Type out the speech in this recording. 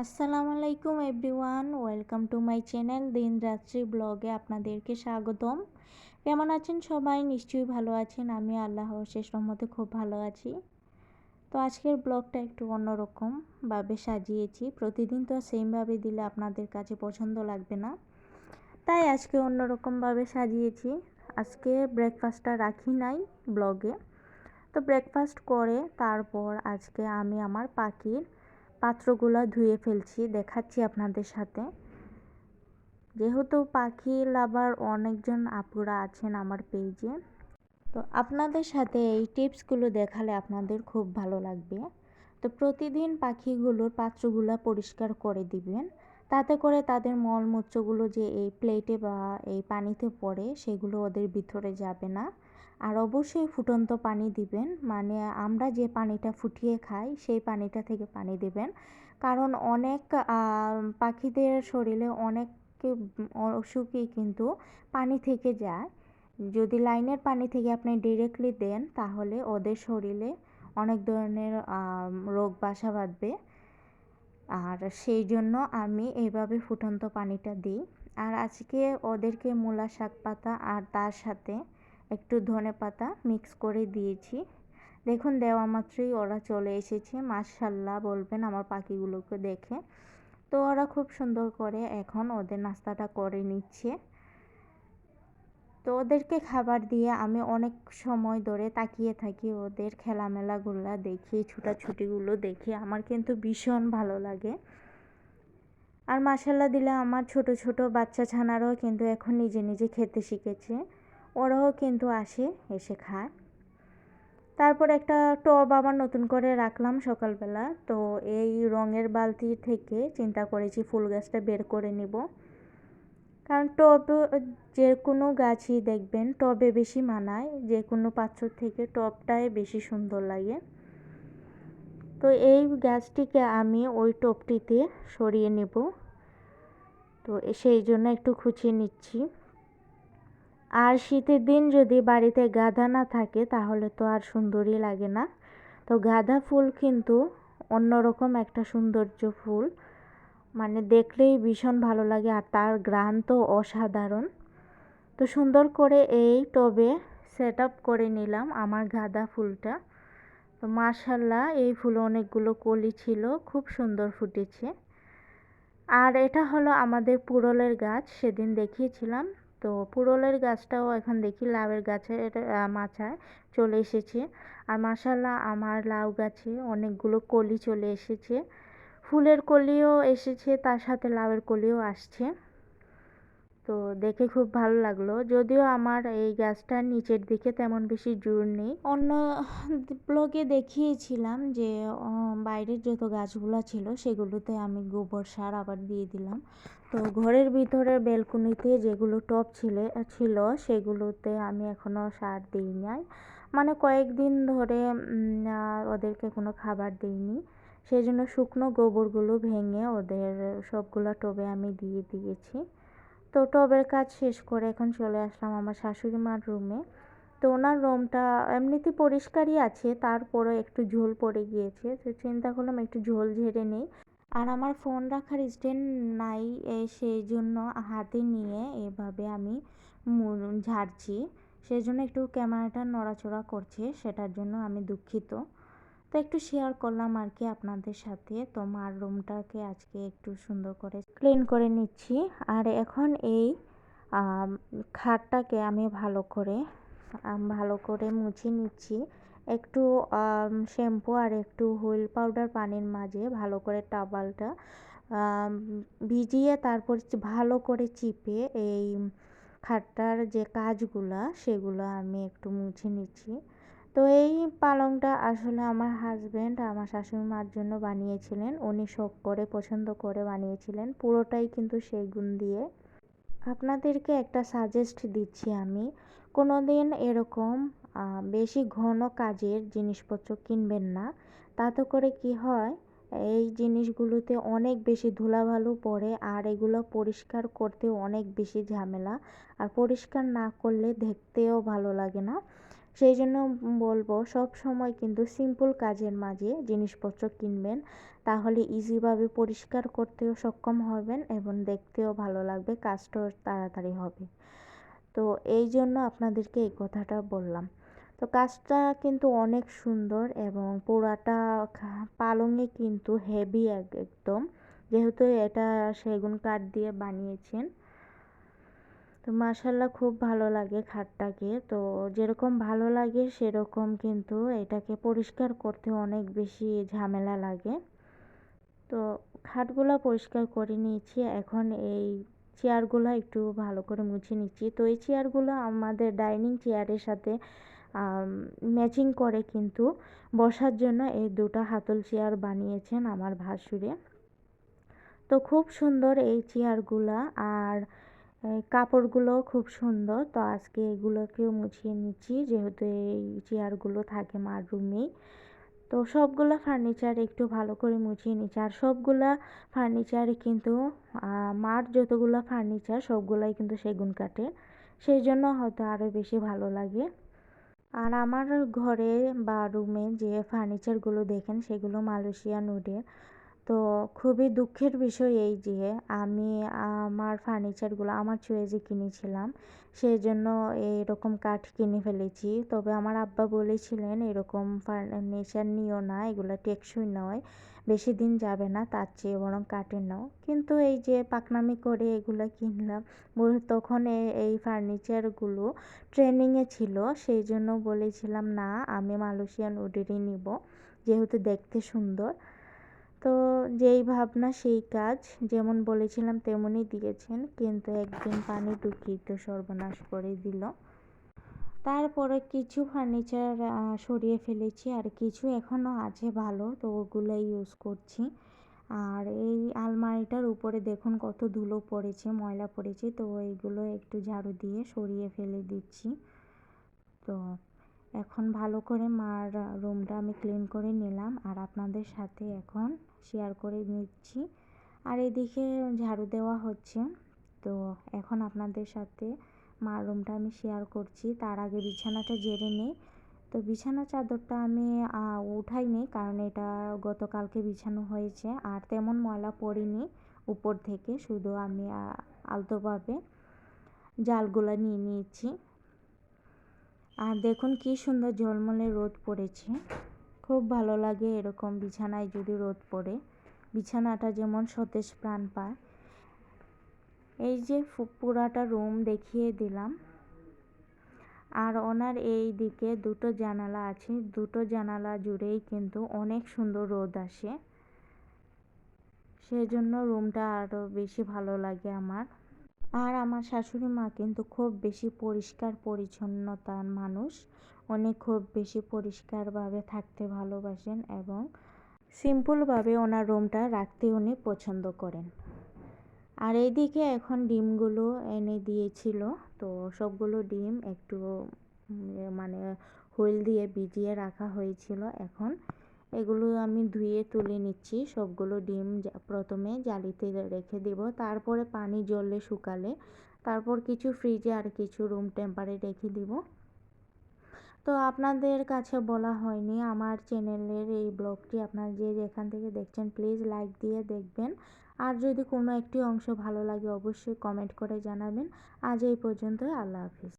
আসসালামু আলাইকুম everyone, welcome to my channel দিন রাত্রি ব্লগে আপনাদেরকে স্বাগতম। কেমন আছেন সবাই? নিশ্চয়ই ভালো আছেন। আমি আল্লাহর শেষ রহমতে খুব ভালো আছি। তো আজকের ব্লগটা একটু অন্যরকমভাবে সাজিয়েছি। প্রতিদিন তো সেমভাবে দিলে আপনাদের কাছে পছন্দ লাগবে না, তাই আজকে অন্যরকমভাবে সাজিয়েছি। আজকে ব্রেকফাস্টটা রাখি নাই ব্লগে। তো ব্রেকফাস্ট করে তারপর আজকে আমি আমার পাখির পাত্রগুলো ধুয়ে ফেলছি, দেখাচ্ছি আপনাদের সাথে। যেহেতু পাখি লাভার অনেকজন আপুরা আছেন আমার পেজে, তো আপনাদের সাথে এই টিপসগুলো দেখালে আপনাদের খুব ভালো লাগবে। তো প্রতিদিন পাখিগুলোর পাত্রগুলো পরিষ্কার করে দিবেন, তাতে করে তাদের মলমূত্রগুলো যে এই প্লেটে বা এই পানিতে পড়ে সেগুলো ওদের ভিতরে যাবে না। আর অবশ্যই ফুটন্ত পানি দিবেন, মানে আমরা যে পানিটা ফুটিয়ে খাই সেই পানিটা থেকে পানি দিবেন। কারণ অনেক পাখিদের শরীরে অনেক অসুখই কিন্তু পানি থেকে যায়। যদি লাইনের পানি থেকে আপনি ডিরেক্টলি দেন তাহলে ওদের শরীরে অনেক ধরনের রোগ বাসা বাঁধবে। আর সেই জন্য আমি এইভাবে ফুটন্ত পানিটা দিই। আর আজকে ওদেরকে মূলা শাক পাতা আর তার সাথে একটু ধনে পাতা মিক্স করে দিয়েছি। দেখুন দেওয়া মাত্রই ওরা চলে এসেছে, মাশাল্লাহ বলবেন আমার পাখিগুলোকে দেখে। তো ওরা খুব সুন্দর করে এখন ওদের নাস্তাটা করে নিচ্ছে। তো ওদেরকে খাবার দিয়ে আমি অনেক সময় ধরে তাকিয়ে থাকি, ওদের খেলামেলাগুলো দেখি, ছুটাছুটিগুলো দেখি, আমার কিন্তু ভীষণ ভালো লাগে। আর মাশাল্লাহ দিলে আমার ছোট ছোট বাচ্চা ছানারাও কিন্তু এখন নিজে নিজে খেতে শিখেছে। ওরাও কিন্তু এসে খায়। তারপর একটা টব আবার নতুন করে রাখলাম সকালবেলা। তো এই রঙের বালতি থেকে চিন্তা করেছি ফুল গাছটা বের করে নিব। কারণ টব যে কোনো গাছই দেখবেন টবে বেশি মানায়, যে কোনো পাত্র থেকে টবটাই বেশি সুন্দর লাগে। তো এই গাছটিকে আমি ওই টবটিতে সরিয়ে নেব। তো সেই জন্য একটু খুঁচিয়ে নিচ্ছি। আর শীতের দিন যদি বাড়িতে গাঁদা না থাকে তাহলে তো আর সুন্দরই লাগে না। তো গাঁদা ফুল কিন্তু অন্যরকম একটা সৌন্দর্য ফুল, মানে দেখলেই ভীষণ ভালো লাগে, আর তার ঘ্রাণ তো অসাধারণ। তো সুন্দর করে এই টবে সেট আপ করে নিলাম আমার গাঁদা ফুলটা। তো মাশাল্লাহ এই ফুলে অনেকগুলো কলি ছিল, খুব সুন্দর ফুটেছে। আর এটা হলো আমাদের পুরলের গাছ, সেদিন দেখিয়েছিলাম। তো পুরলের গাছটাও এখন দেখি লাউয়ের গাছের মাচায় চলে এসেছে। আর মাশাল্লাহ আমার লাউ গাছে অনেকগুলো কলি চলে এসেছে, ফুলের কলিও এসেছে, তার সাথে লাউয়ের কলিও আসছে। তো দেখে খুব ভালো লাগলো। যদিও আমার এই গাছটার নিচের দিকে তেমন বেশি জোর নেই। অন্য ব্লগে দেখিয়েছিলাম যে বাইরের যত গাছগুলো ছিল সেগুলোতে আমি গোবর সার আবার দিয়ে দিলাম। তো ঘরের ভিতরে ব্যালকনিতে যেগুলো টব ছিল সেগুলোতে আমি এখনও সার দিই নাই, মানে কয়েকদিন ধরে ওদেরকে কোনো খাবার দিইনি। সেই জন্য শুকনো গোবরগুলো ভেঙে ওদের সবগুলো টবে আমি দিয়ে দিয়েছি। তো টবের কাজ শেষ করে এখন চলে আসলাম আমার শাশুড়ি মার রুমে। তো ওনার রুমটা এমনিতে পরিষ্কারই আছে, তারপরও একটু ঝোল পড়ে গিয়েছে, তো চিন্তা করলাম একটু ঝোল ঝেড়ে নেই। আর আমার ফোন রাখার স্ট্যান্ড নাই, সেই জন্য হাতে নিয়ে এভাবে আমি ঝাড়ছি। সেই জন্য একটু ক্যামেরাটা নড়াচড়া করছে, সেটার জন্য আমি দুঃখিত। তো একটু শেয়ার করলাম আর কি আপনাদের সাথে। তো মার রুমটাকে আজকে একটু সুন্দর করে ক্লিন করে নিচ্ছি। আর এখন এই খাটটাকে আমি ভালো করে মুছে নিচ্ছি। একটু শ্যাম্পু আর একটু হুইল পাউডার পানির মাঝে ভালো করে টাওয়ালটা ভিজিয়ে তারপর ভালো করে চিপে এই খাটটার যে কাজগুলা সেগুলো আমি একটু মুছে নিচ্ছি। তো এই পালংটা আসলে আমার হাজব্যান্ড আমার শাশুড়ি মার জন্য বানিয়েছিলেন, উনি শখ করে পছন্দ করে বানিয়েছিলেন, পুরোটাই কিন্তু সেগুন দিয়ে। আপনাদেরকে একটা সাজেস্ট দিচ্ছি আমি, কোনো দিন এরকম বেশি ঘন কাজের জিনিসপত্র কিনবেন না। তাতে করে কি হয়, এই জিনিসগুলোতে অনেক বেশি ধুলাবালু পড়ে, আর এগুলো পরিষ্কার করতেও অনেক বেশি ঝামেলা, আর পরিষ্কার না করলে দেখতেও ভালো লাগে না। সেই জন্য বলবো সব সময় কিন্তু সিম্পল কাজের মাঝে জিনিসপত্র কিনবেন, তাহলে ইজিভাবে পরিষ্কার করতেও সক্ষম হবেন এবং দেখতেও ভালো লাগবে, কাজটাও তাড়াতাড়ি হবে। তো এই জন্য আপনাদেরকে এই কথাটা বললাম। তো কাজটা কিন্তু অনেক সুন্দর এবং পুরাটা পালঙে কিন্তু হেভি একদম, যেহেতু এটা সেগুন কাঠ দিয়ে বানিয়েছেন। তো মাশাআল্লাহ খুব ভালো লাগে খাটটাকে। তো যেরকম ভালো লাগে সেরকম কিন্তু এটাকে পরিষ্কার করতে অনেক বেশি ঝামেলা লাগে। তো খাটগুলা পরিষ্কার করে নিয়েছি, এখন এই চেয়ারগুলো একটু ভালো করে মুছে নিচ্ছি। তো এই চেয়ারগুলো আমাদের ডাইনিং চেয়ারের সাথে ম্যাচিং করে কিন্তু বসার জন্য এই দুটো হাতল চেয়ার বানিয়েছেন আমার ভাসুরে। তো খুব সুন্দর এই চেয়ারগুলা, আর কাপড়গুলোও খুব সুন্দর। তো আজকে এগুলোকেও মুছিয়ে নিচ্ছি, যেহেতু এই চেয়ারগুলো থাকে মার রুমেই। তো সবগুলো ফার্নিচার একটু ভালো করে মুছিয়ে নিচ্ছি। আর সবগুলা ফার্নিচারই কিন্তু মার যতগুলো ফার্নিচার সবগুলাই কিন্তু সেগুন কাঠের, সেই জন্য হয়তো আরও বেশি ভালো লাগে। আর আমার ঘরে বা রুমে যে ফার্নিচারগুলো দেখেন সেগুলো মালয়েশিয়ান উডের। তো খুবই দুঃখের বিষয় এই যে আমি আমার ফার্নিচারগুলো আমার চয়েসে কিনেছিলাম, সেই জন্য এরকম কাঠ কিনে ফেলেছি। তবে আমার আব্বা বলেছিলেন এরকম ফার্নিচার নিও না, এগুলো টেকসই নয়, বেশি দিন যাবে না, তার চেয়ে বরং কাঠের নাও। কিন্তু এই যে পাকনামি করে এগুলো কিনলাম। তখন এই ফার্নিচারগুলো ট্রেনিংয়ে ছিল, সেই জন্য বলেছিলাম না আমি মালয়েশিয়ান উডেরই নিব, যেহেতু দেখতে সুন্দর। তো যেই ভাবনা সেই কাজ, যেমন বলেছিলাম তেমনই দিয়েছেন, কিন্তু একদিন পানি ঢুকিয়ে তো সর্বনাশ করে দিল। তারপরে কিছু ফার্নিচার সরিয়ে ফেলেছি, আর কিছু এখনও আছে ভালো, তো ওগুলোই ইউজ করছি। আর এই আলমারিটার উপরে দেখুন কত ধুলো পড়েছে, ময়লা পড়েছে, তো এইগুলো একটু ঝাড়ু দিয়ে সরিয়ে ফেলে দিচ্ছি। তো এখন ভালো করে মার রুমটা আমি ক্লিন করে নিলাম, আর আপনাদের সাথে এখন শেয়ার করে নিচ্ছি। আর এদিকে ঝাড়ু দেওয়া হচ্ছে। তো এখন আপনাদের সাথে মার রুমটা আমি শেয়ার করছি। তার আগে বিছানাটা ঝেড়ে নিই। তো বিছানা চাদরটা আমি উঠাইনি, কারণ এটা গতকালকে বিছানো হয়েছে, আর তেমন ময়লা পড়েনি উপর থেকে, শুধু আমি আলতোভাবে জালগুলো নিয়ে নিয়েছি। আর দেখুন কি সুন্দর ঝলমলে রোদ পড়েছে, খুব ভালো লাগে এরকম বিছানায় যদি রোদ পড়ে, বিছানাটা যেমন সতেজ প্রাণ পায়। এই যে পুরাটা রুম দেখিয়ে দিলাম। আর ওনার এই দিকে দুটো জানালা আছে, দুটো জানালা জুড়েই কিন্তু অনেক সুন্দর রোদ আসে, সেজন্য রুমটা আরও বেশি ভালো লাগে আমার। আর আমার শাশুড়ি মা কিন্তু খুব বেশি পরিষ্কার পরিচ্ছন্নতার মানুষ, উনি খুব বেশি পরিষ্কারভাবে থাকতে ভালোবাসেন এবং সিম্পলভাবে ওনার রুমটা রাখতে উনি পছন্দ করেন। আর এইদিকে এখন ডিমগুলো এনে দিয়েছিল, তো সবগুলো ডিম একটু মানে হুইল দিয়ে ভিজিয়ে রাখা হয়েছিল। এখন এগুলো আমি ধুয়ে তুলে নিচ্ছি। সবগুলো ডিম প্রথমে জালিতে রেখে দেব, তারপরে পানি জ্বললে শুকালে তারপর কিছু ফ্রিজে আর কিছু রুম টেম্পারে রেখে দিব। তো আপনাদের কাছে বলা হয়নি, আমার চ্যানেলের এই ব্লগটি আপনারা যে যেখান থেকে দেখছেন প্লিজ লাইক দিয়ে দেখবেন। আর যদি কোনো একটি অংশ ভালো লাগে অবশ্যই কমেন্ট করে জানাবেন। আজ এই পর্যন্তই, আল্লাহ হাফিজ।